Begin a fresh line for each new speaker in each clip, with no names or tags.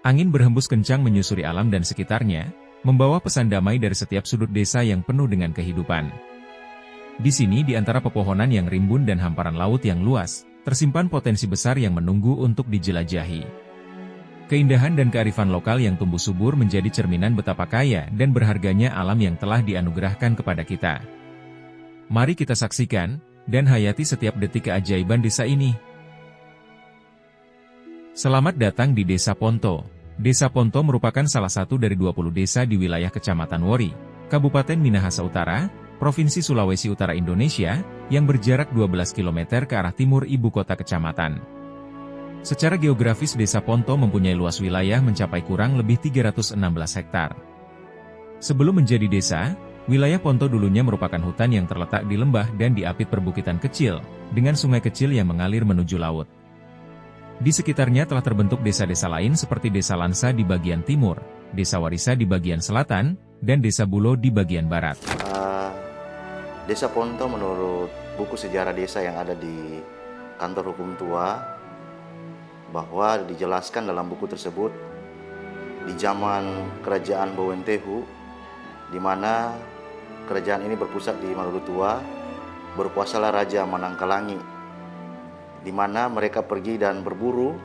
Angin berhembus kencang menyusuri alam dan sekitarnya, membawa pesan damai dari setiap sudut desa yang penuh dengan kehidupan. Di sini di antara pepohonan yang rimbun dan hamparan laut yang luas, tersimpan potensi besar yang menunggu untuk dijelajahi. Keindahan dan kearifan lokal yang tumbuh subur menjadi cerminan betapa kaya dan berharganya alam yang telah dianugerahkan kepada kita. Mari kita saksikan dan hayati setiap detik keajaiban desa ini. Selamat datang di Desa Ponto. Desa Ponto merupakan salah satu dari 20 desa di wilayah Kecamatan Wori, Kabupaten Minahasa Utara, Provinsi Sulawesi Utara Indonesia, yang berjarak 12 km ke arah timur ibu kota kecamatan. Secara geografis Desa Ponto mempunyai luas wilayah mencapai kurang lebih 316 hektar. Sebelum menjadi desa, wilayah Ponto dulunya merupakan hutan yang terletak di lembah dan diapit perbukitan kecil, dengan sungai kecil yang mengalir menuju laut. Di sekitarnya telah terbentuk desa-desa lain seperti Desa Lansa di bagian timur, Desa Warisa di bagian selatan, dan Desa Bulo di bagian barat.
Desa Ponto menurut buku sejarah desa yang ada di kantor hukum tua, bahwa dijelaskan dalam buku tersebut, di zaman kerajaan Bowentehu, di mana kerajaan ini berpusat di Maluku Tua, berkuasalah Raja Manangkalangi, di mana mereka pergi dan berburu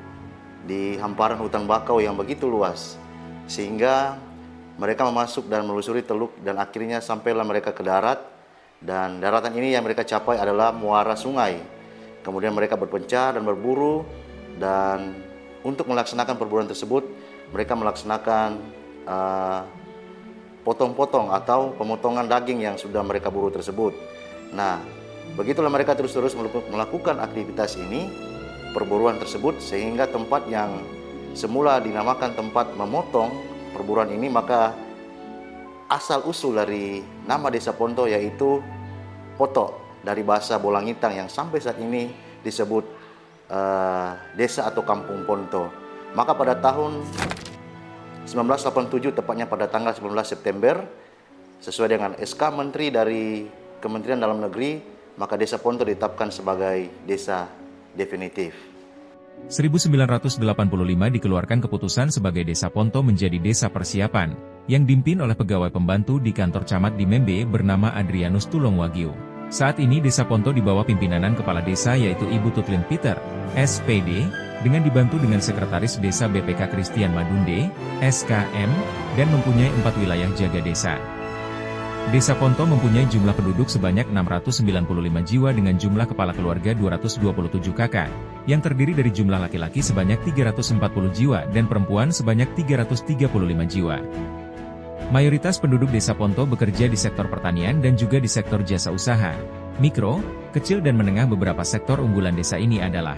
di hamparan hutan bakau yang begitu luas, sehingga mereka memasuk dan menelusuri teluk dan akhirnya sampailah mereka ke darat, dan daratan ini yang mereka capai adalah muara sungai. Kemudian mereka berpencar dan berburu, dan untuk melaksanakan perburuan tersebut mereka melaksanakan potong-potong atau pemotongan daging yang sudah mereka buru tersebut. Nah, begitulah mereka terus-terus melakukan aktivitas ini, perburuan tersebut, sehingga tempat yang semula dinamakan tempat memotong perburuan ini, maka asal-usul dari nama Desa Ponto yaitu Poto, dari bahasa Bolangitang yang sampai saat ini disebut desa atau kampung Ponto. Maka pada tahun 1987, tepatnya pada tanggal 19 September, sesuai dengan SK Menteri dari Kementerian Dalam Negeri, maka Desa Ponto ditetapkan sebagai desa definitif.
1985 dikeluarkan keputusan sebagai Desa Ponto menjadi desa persiapan, yang dipimpin oleh pegawai pembantu di kantor camat di Membe bernama Adrianus Tulongwagio. Saat ini Desa Ponto di bawah pimpinanan kepala desa yaitu Ibu Tutlin Peter, SPD, dengan dibantu dengan Sekretaris Desa BPK Christian Madunde, SKM, dan mempunyai 4 wilayah jaga desa. Desa Ponto mempunyai jumlah penduduk sebanyak 695 jiwa dengan jumlah kepala keluarga 227 kakak, yang terdiri dari jumlah laki-laki sebanyak 340 jiwa dan perempuan sebanyak 335 jiwa. Mayoritas penduduk Desa Ponto bekerja di sektor pertanian dan juga di sektor jasa usaha, mikro, kecil dan menengah. Beberapa sektor unggulan desa ini adalah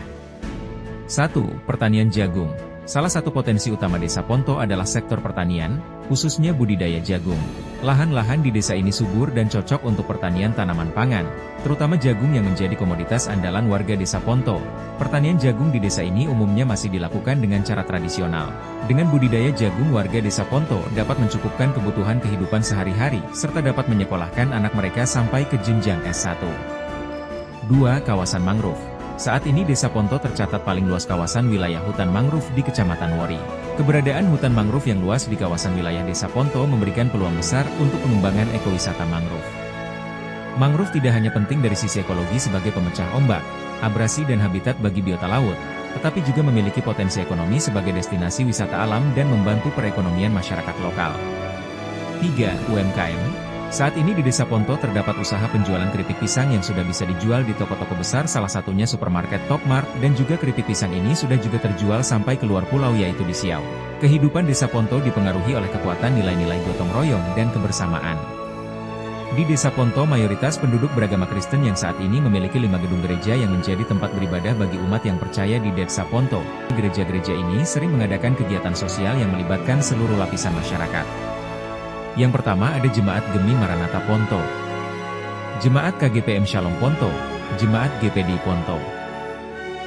1. Pertanian jagung. Salah satu potensi utama Desa Ponto adalah sektor pertanian, khususnya budidaya jagung. Lahan-lahan di desa ini subur dan cocok untuk pertanian tanaman pangan, terutama jagung yang menjadi komoditas andalan warga Desa Ponto. Pertanian jagung di desa ini umumnya masih dilakukan dengan cara tradisional. Dengan budidaya jagung, warga Desa Ponto dapat mencukupkan kebutuhan kehidupan sehari-hari, serta dapat menyekolahkan anak mereka sampai ke jenjang S1. 2. Kawasan mangrove. Saat ini Desa Ponto tercatat paling luas kawasan wilayah hutan mangrove di Kecamatan Wori. Keberadaan hutan mangrove yang luas di kawasan wilayah Desa Ponto memberikan peluang besar untuk pengembangan ekowisata mangrove. Mangrove tidak hanya penting dari sisi ekologi sebagai pemecah ombak, abrasi dan habitat bagi biota laut, tetapi juga memiliki potensi ekonomi sebagai destinasi wisata alam dan membantu perekonomian masyarakat lokal. 3. UMKM. Saat ini di Desa Ponto terdapat usaha penjualan keripik pisang yang sudah bisa dijual di toko-toko besar, salah satunya supermarket Topmart, dan juga keripik pisang ini sudah juga terjual sampai keluar pulau yaitu di Siau. Kehidupan Desa Ponto dipengaruhi oleh kekuatan nilai-nilai gotong royong dan kebersamaan. Di Desa Ponto mayoritas penduduk beragama Kristen yang saat ini memiliki 5 gedung gereja yang menjadi tempat beribadah bagi umat yang percaya di Desa Ponto. Gereja-gereja ini sering mengadakan kegiatan sosial yang melibatkan seluruh lapisan masyarakat. Yang pertama ada Jemaat Gemi Maranatha Ponto, Jemaat KGPM Shalom Ponto, Jemaat GPD Ponto,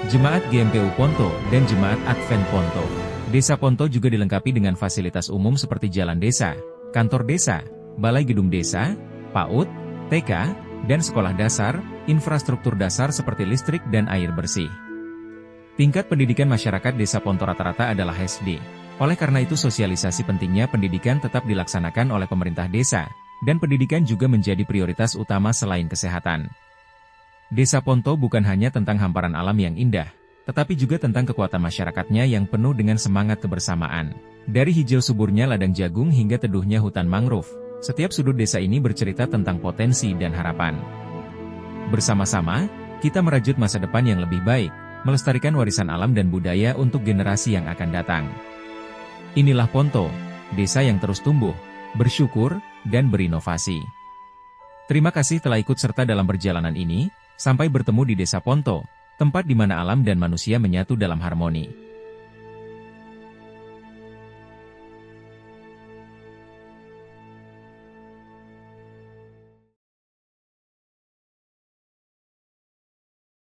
Jemaat GMPU Ponto, dan Jemaat Advent Ponto. Desa Ponto juga dilengkapi dengan fasilitas umum seperti jalan desa, kantor desa, balai gedung desa, PAUD, TK, dan sekolah dasar, infrastruktur dasar seperti listrik dan air bersih. Tingkat pendidikan masyarakat Desa Ponto rata-rata adalah SD. Oleh karena itu sosialisasi pentingnya pendidikan tetap dilaksanakan oleh pemerintah desa, dan pendidikan juga menjadi prioritas utama selain kesehatan. Desa Ponto bukan hanya tentang hamparan alam yang indah, tetapi juga tentang kekuatan masyarakatnya yang penuh dengan semangat kebersamaan. Dari hijau suburnya ladang jagung hingga teduhnya hutan mangrove, setiap sudut desa ini bercerita tentang potensi dan harapan. Bersama-sama, kita merajut masa depan yang lebih baik, melestarikan warisan alam dan budaya untuk generasi yang akan datang. Inilah Ponto, desa yang terus tumbuh, bersyukur, dan berinovasi. Terima kasih telah ikut serta dalam perjalanan ini, sampai bertemu di Desa Ponto, tempat di mana alam dan manusia menyatu dalam harmoni.